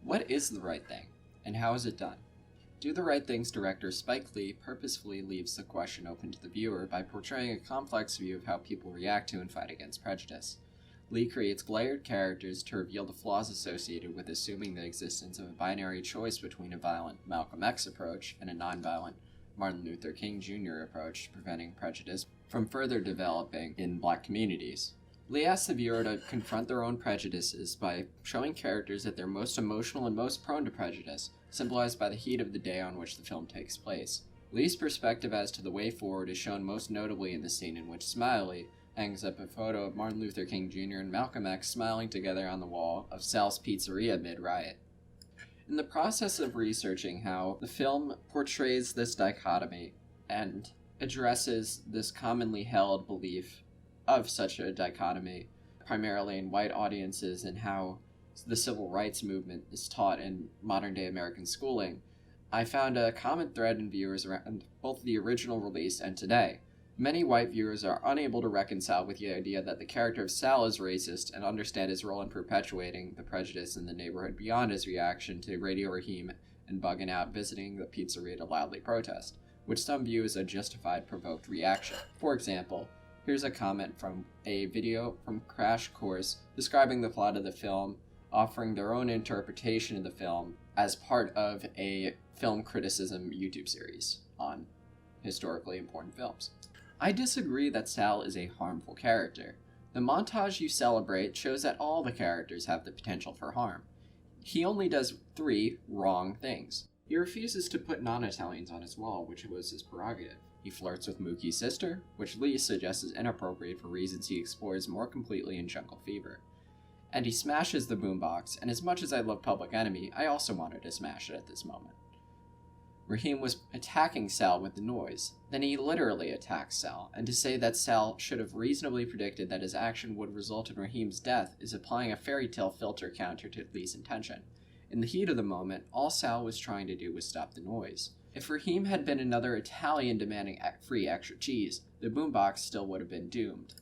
What is the right thing, and how is it done? Do the Right Thing's director Spike Lee purposefully leaves the question open to the viewer by portraying a complex view of how people react to and fight against prejudice. Lee creates layered characters to reveal the flaws associated with assuming the existence of a binary choice between a violent Malcolm X approach and a nonviolent Martin Luther King Jr. approach to preventing prejudice from further developing in Black communities. Lee asks the viewer to confront their own prejudices by showing characters at their most emotional and most prone to prejudice, symbolized by the heat of the day on which the film takes place. Lee's perspective as to the way forward is shown most notably in the scene in which Smiley hangs up a photo of Martin Luther King Jr. and Malcolm X smiling together on the wall of Sal's Pizzeria mid-riot. In the process of researching how the film portrays this dichotomy and addresses this commonly held belief of such a dichotomy, primarily in white audiences, and how the civil rights movement is taught in modern-day American schooling, I found a common thread in viewers around both the original release and today. Many white viewers are unable to reconcile with the idea that the character of Sal is racist and understand his role in perpetuating the prejudice in the neighborhood beyond his reaction to Radio Raheem and bugging out visiting the pizzeria to loudly protest, which some view as a justified provoked reaction. For example, here's a comment from a video from Crash Course describing the plot of the film, offering their own interpretation of the film as part of a film criticism YouTube series on historically important films. I disagree that Sal is a harmful character. The montage you celebrate shows that all the characters have the potential for harm. He only does 3 wrong things. He refuses to put non-Italians on his wall, which was his prerogative. He flirts with Mookie's sister, which Lee suggests is inappropriate for reasons he explores more completely in Jungle Fever. And he smashes the boombox, and as much as I love Public Enemy, I also wanted to smash it at this moment. Raheem was attacking Sal with the noise. Then he literally attacks Sal, and to say that Sal should have reasonably predicted that his action would result in Raheem's death is applying a fairy tale filter counter to Lee's intention. In the heat of the moment, all Sal was trying to do was stop the noise. If Raheem had been another Italian demanding free extra cheese, the boombox still would have been doomed.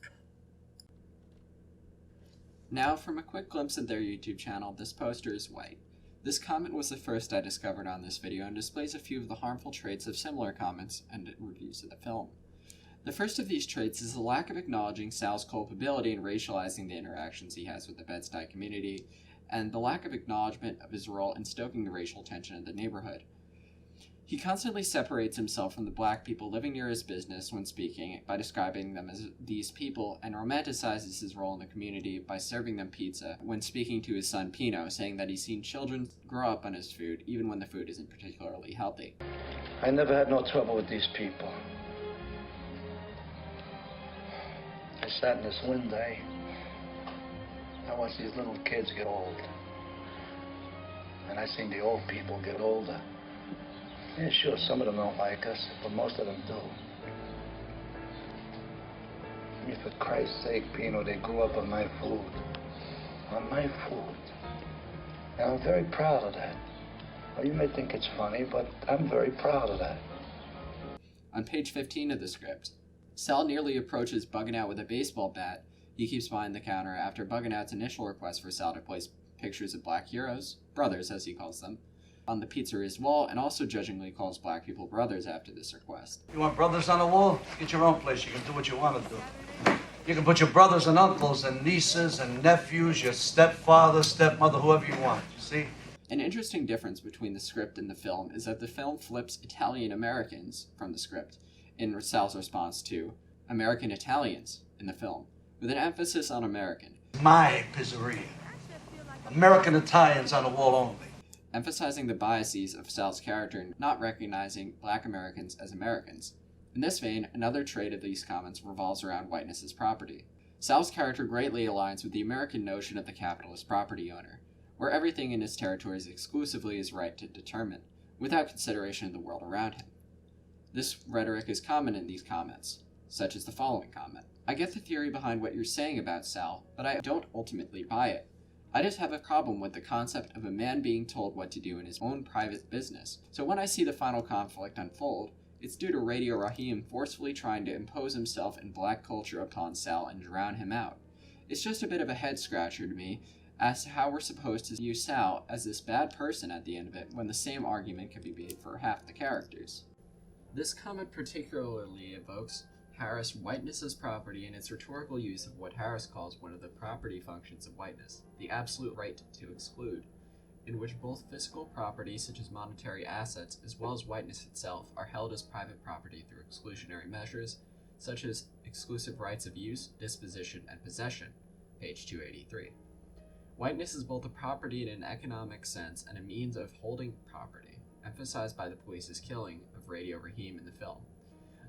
Now, from a quick glimpse at their YouTube channel, this poster is white. This comment was the first I discovered on this video and displays a few of the harmful traits of similar comments and reviews of the film. The first of these traits is the lack of acknowledging Sal's culpability in racializing the interactions he has with the Bed-Stuy community, and the lack of acknowledgement of his role in stoking the racial tension in the neighborhood. He constantly separates himself from the Black people living near his business when speaking by describing them as these people, and romanticizes his role in the community by serving them pizza when speaking to his son Pino, saying that he's seen children grow up on his food even when the food isn't particularly healthy. I never had no trouble with these people. I sat in this one day. I watched these little kids get old. And I seen the old people get older. Yeah, sure, some of them don't like us, but most of them do. I mean, for Christ's sake, Pino, they grew up on my food. On my food. And I'm very proud of that. Well, you may think it's funny, but I'm very proud of that. On page 15 of the script, Sal nearly approaches Buggin' Out with a baseball bat he keeps behind the counter after Buggin' Out's initial request for Sal to place pictures of Black heroes, brothers as he calls them, on the pizzeria's wall, and also judgingly calls Black people brothers after this request. You want brothers on the wall? Get your own place. You can do what you want to do. You can put your brothers and uncles and nieces and nephews, your stepfather, stepmother, whoever you want, you see? An interesting difference between the script and the film is that the film flips Italian Americans from the script in Sal's response to American Italians in the film, with an emphasis on American. My pizzeria. American Italians on the wall only. Emphasizing the biases of Sal's character and not recognizing Black Americans as Americans. In this vein, another trait of these comments revolves around Whiteness's property. Sal's character greatly aligns with the American notion of the capitalist property owner, where everything in his territory is exclusively his right to determine, without consideration of the world around him. This rhetoric is common in these comments, such as the following comment. I get the theory behind what you're saying about Sal, but I don't ultimately buy it. I just have a problem with the concept of a man being told what to do in his own private business. So when I see the final conflict unfold, it's due to Radio Raheem forcefully trying to impose himself and Black culture upon Sal and drown him out. It's just a bit of a head-scratcher to me, as to how we're supposed to view Sal as this bad person at the end of it when the same argument can be made for half the characters. This comment particularly evokes Harris' whiteness property and its rhetorical use of what Harris calls one of the property functions of whiteness, the absolute right to exclude, in which both physical property, such as monetary assets, as well as whiteness itself, are held as private property through exclusionary measures, such as exclusive rights of use, disposition, and possession, page 283. Whiteness is both a property in an economic sense and a means of holding property, emphasized by the police's killing of Radio Raheem in the film.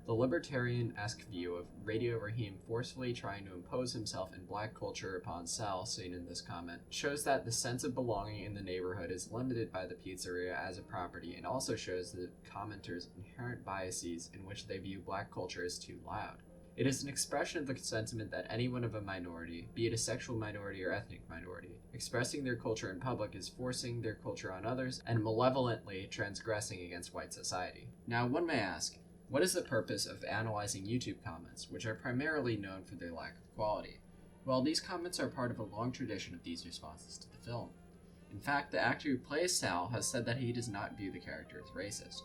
The libertarian-esque view of Radio Raheem forcefully trying to impose himself in black culture upon Sal, seen in this comment, shows that the sense of belonging in the neighborhood is limited by the pizzeria as a property, and also shows the commenters' inherent biases in which they view black culture as too loud. It is an expression of the sentiment that anyone of a minority, be it a sexual minority or ethnic minority, expressing their culture in public is forcing their culture on others and malevolently transgressing against white society. Now, one may ask, what is the purpose of analyzing YouTube comments, which are primarily known for their lack of quality? Well, these comments are part of a long tradition of these responses to the film. In fact, the actor who plays Sal has said that he does not view the character as racist.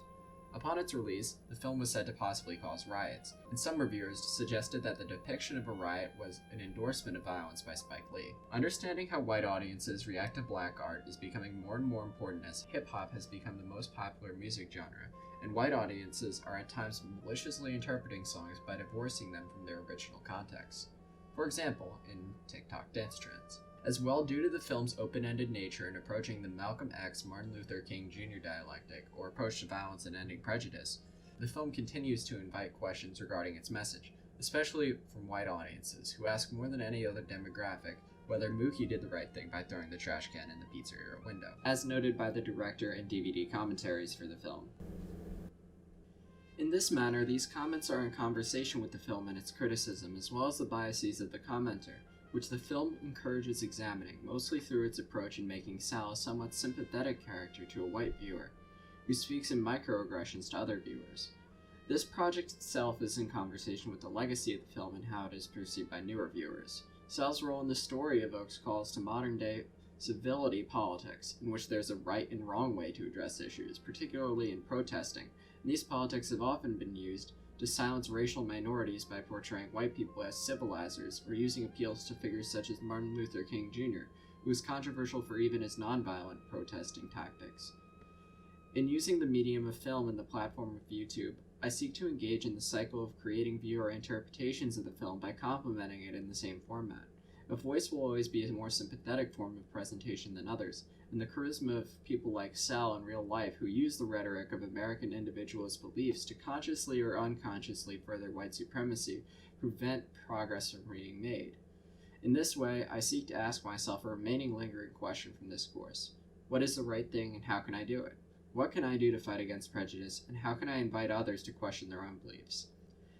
Upon its release, the film was said to possibly cause riots, and some reviewers suggested that the depiction of a riot was an endorsement of violence by Spike Lee. Understanding how white audiences react to black art is becoming more and more important as hip-hop has become the most popular music genre, and white audiences are at times maliciously interpreting songs by divorcing them from their original context. For example, in TikTok dance trends. As well, due to the film's open-ended nature in approaching the Malcolm X Martin Luther King Jr. dialectic, or approach to violence and ending prejudice, the film continues to invite questions regarding its message, especially from white audiences, who ask more than any other demographic whether Mookie did the right thing by throwing the trash can in the pizzeria window, as noted by the director and DVD commentaries for the film. In this manner, these comments are in conversation with the film and its criticism, as well as the biases of the commenter, which the film encourages examining, mostly through its approach in making Sal a somewhat sympathetic character to a white viewer, who speaks in microaggressions to other viewers. This project itself is in conversation with the legacy of the film and how it is perceived by newer viewers. Sal's role in the story evokes calls to modern-day civility politics, in which there's a right and wrong way to address issues, particularly in protesting. And these politics have often been used to silence racial minorities by portraying white people as civilizers or using appeals to figures such as Martin Luther King Jr., who was controversial for even his nonviolent protesting tactics. In using the medium of film and the platform of YouTube, I seek to engage in the cycle of creating viewer interpretations of the film by complementing it in the same format. A voice will always be a more sympathetic form of presentation than others, and the charisma of people like Sal in real life who use the rhetoric of American individualist beliefs to consciously or unconsciously further white supremacy prevent progress from being made. In this way, I seek to ask myself a remaining lingering question from this course. What is the right thing and how can I do it? What can I do to fight against prejudice, and how can I invite others to question their own beliefs?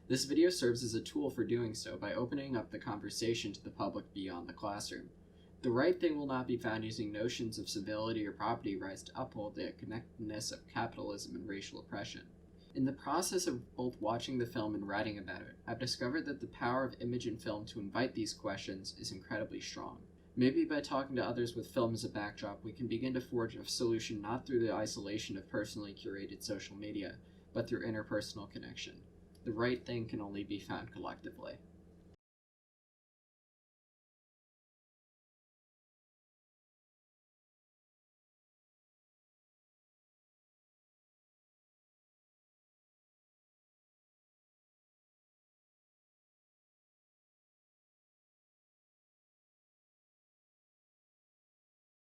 This video serves as a tool for doing so by opening up the conversation to the public beyond the classroom. The right thing will not be found using notions of civility or property rights to uphold the connectedness of capitalism and racial oppression. In the process of both watching the film and writing about it, I've discovered that the power of image and film to invite these questions is incredibly strong. Maybe by talking to others with film as a backdrop, we can begin to forge a solution not through the isolation of personally curated social media, but through interpersonal connection. The right thing can only be found collectively.